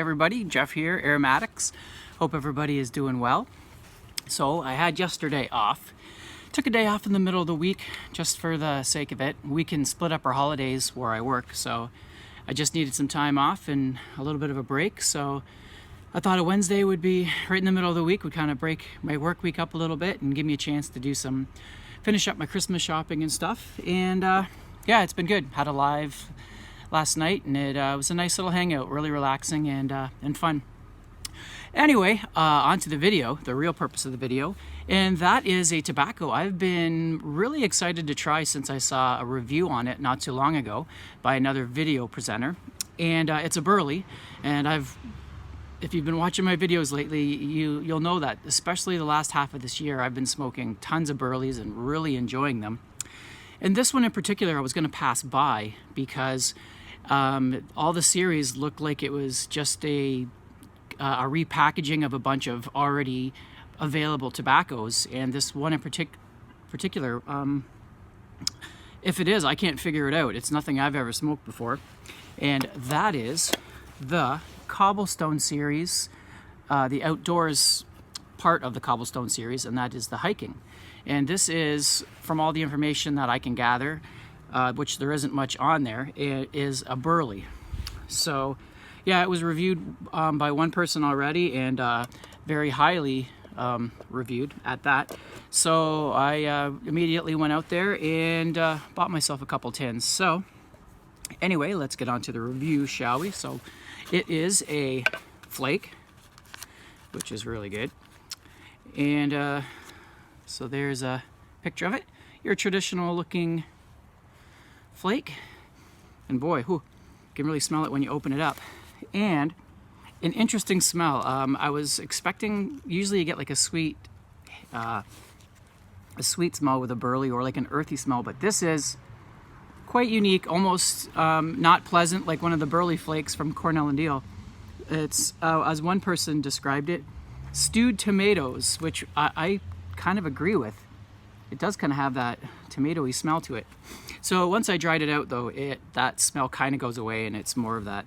everybody, Jeff here, Aromatics. Hope everybody is doing well. So I had yesterday off. Took a day off in the middle of the week just for the sake of it. We can split up our holidays where I work, so I just needed some time off and a little bit of a break. So I thought a Wednesday would be right in the middle of the week, would kind of break my work week up a little bit and give me a chance to do finish up my Christmas shopping and stuff. And yeah, it's been good. Had a live last night, and it was a nice little hangout, really relaxing and fun. Anyway, on to the video, the real purpose of the video, and that is a tobacco I've been really excited to try since I saw a review on it not too long ago by another video presenter. And it's a Burley, and if you've been watching my videos lately, you'll know that, especially the last half of this year, I've been smoking tons of Burleys and really enjoying them. And this one in particular, I was going to pass by because all the series looked like it was just a repackaging of a bunch of already available tobaccos, and this one in particular, if it is, I can't figure it out. It's nothing I've ever smoked before, and that is the Cobblestone series, the outdoors part of the Cobblestone series, and that is the hiking. And this is, from all the information that I can gather, which there isn't much on there, it is a Burley. So yeah, it was reviewed by one person already, and very highly reviewed at that. So I immediately went out there and bought myself a couple tins. So anyway, let's get on to the review, shall we? So it is a flake, which is really good. And so there's a picture of it. Your traditional looking flake. And boy, you can really smell it when you open it up. And an interesting smell. I was expecting, usually you get like a sweet smell with a Burley, or like an earthy smell, but this is quite unique, almost not pleasant, like one of the Burley flakes from Cornell and Diehl. It's, as one person described it, stewed tomatoes, which I kind of agree with. It does kind of have that tomatoey smell to it. So once I dried it out though, that smell kind of goes away, and it's more of that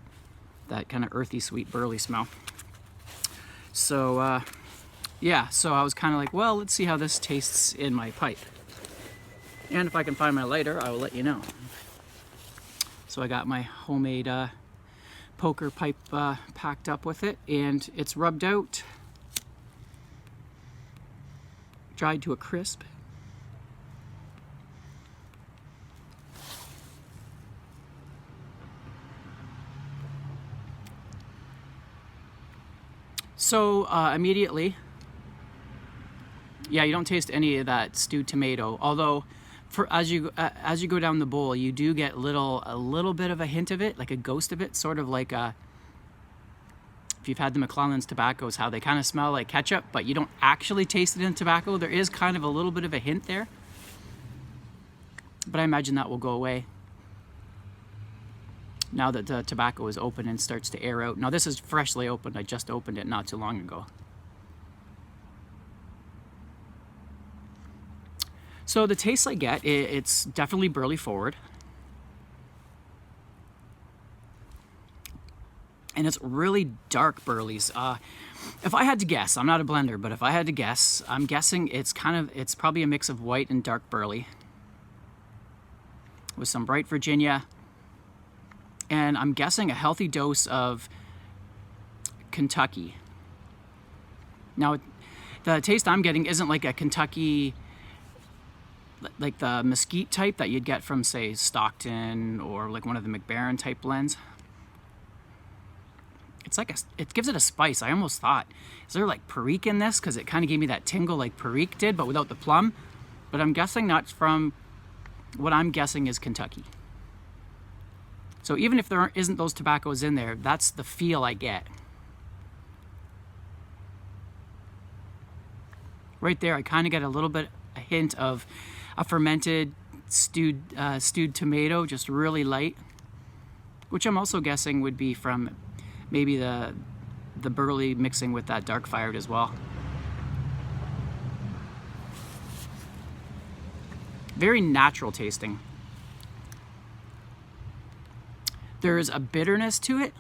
kind of earthy, sweet Burley smell. So yeah, so I was kind of like, well, let's see how this tastes in my pipe. And if I can find my lighter, I will let you know. So I got my homemade poker pipe packed up with it, and it's rubbed out, dried to a crisp. So immediately, yeah, you don't taste any of that stewed tomato. Although, as you go down the bowl, you do get a little bit of a hint of it, like a ghost of it, sort of like if you've had the McClelland's tobaccos, how they kind of smell like ketchup, but you don't actually taste it in tobacco. There is kind of a little bit of a hint there, but I imagine that will go away now that the tobacco is open and starts to air out. Now this is freshly opened. I just opened it not too long ago. So the taste I get, it's definitely Burley forward. And it's really dark Burleys. If I had to guess, I'm not a blender, but if I had to guess, I'm guessing it's probably a mix of white and dark Burley with some bright Virginia. And I'm guessing a healthy dose of Kentucky. Now, the taste I'm getting isn't like a Kentucky, like the mesquite type that you'd get from, say, Stockton, or like one of the McBaron type blends. It's like it gives it a spice. I almost thought, is there like Perique in this? Because it kind of gave me that tingle like Perique did, but without the plum. But I'm guessing that's from what I'm guessing is Kentucky. So even if there isn't those tobaccos in there, that's the feel I get. Right there, I kind of get a hint of a fermented stewed tomato, just really light, which I'm also guessing would be from maybe the Burley mixing with that dark fired as well. Very natural tasting. There's a bitterness to it,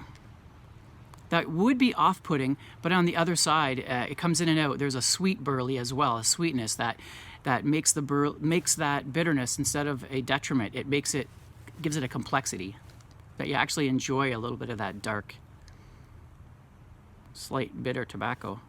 that would be off-putting, but on the other side, it comes in and out. There's a sweet burley as well, a sweetness that makes that bitterness, instead of a detriment, gives it a complexity that you actually enjoy a little bit of that dark, slight bitter tobacco.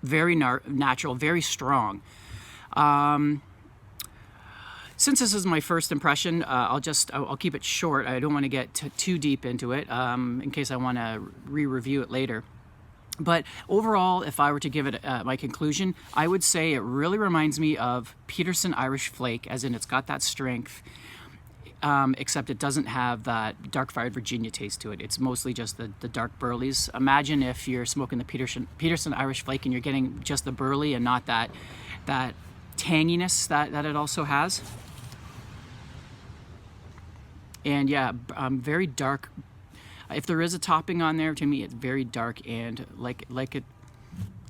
Very natural, very strong. Since this is my first impression, I'll keep it short. I don't want to get too deep into it in case I want to re-review it later. But overall, if I were to give it my conclusion, I would say it really reminds me of Peterson Irish Flake, as in it's got that strength, except it doesn't have that dark-fired Virginia taste to it. It's mostly just the dark burleys. Imagine if you're smoking the Peterson Irish Flake and you're getting just the burley and not that tanginess that it also has. And yeah, very dark. If there is a topping on there, to me it's very dark and like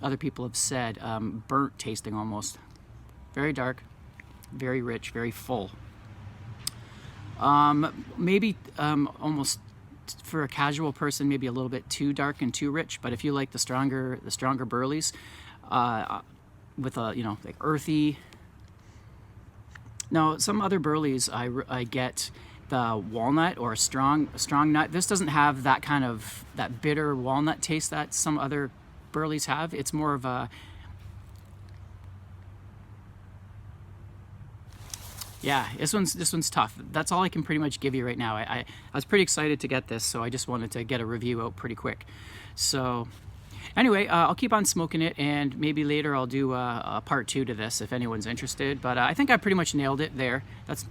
other people have said, burnt tasting almost. Very dark, very rich, very full. Maybe almost for a casual person, maybe a little bit too dark and too rich. But if you like the stronger burleys, with a like earthy. Now some other burleys I get the walnut or a strong nut. This doesn't have that kind of that bitter walnut taste that some other burleys have. It's more of a yeah, this one's tough. That's all I can pretty much give you right now. I was pretty excited to get this, so I just wanted to get a review out pretty quick. So anyway, I'll keep on smoking it, and maybe later I'll do a part 2 to this if anyone's interested. But I think I pretty much nailed it there. That's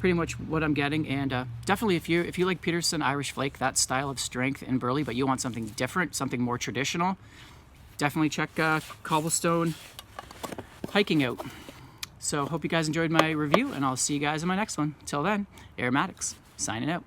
pretty much what I'm getting. And definitely, if you like Peterson Irish Flake, that style of strength and burley, but you want something different, something more traditional, definitely check Cobblestone Hiking out. So hope you guys enjoyed my review, and I'll see you guys in my next one. Till then, Aromatics signing out.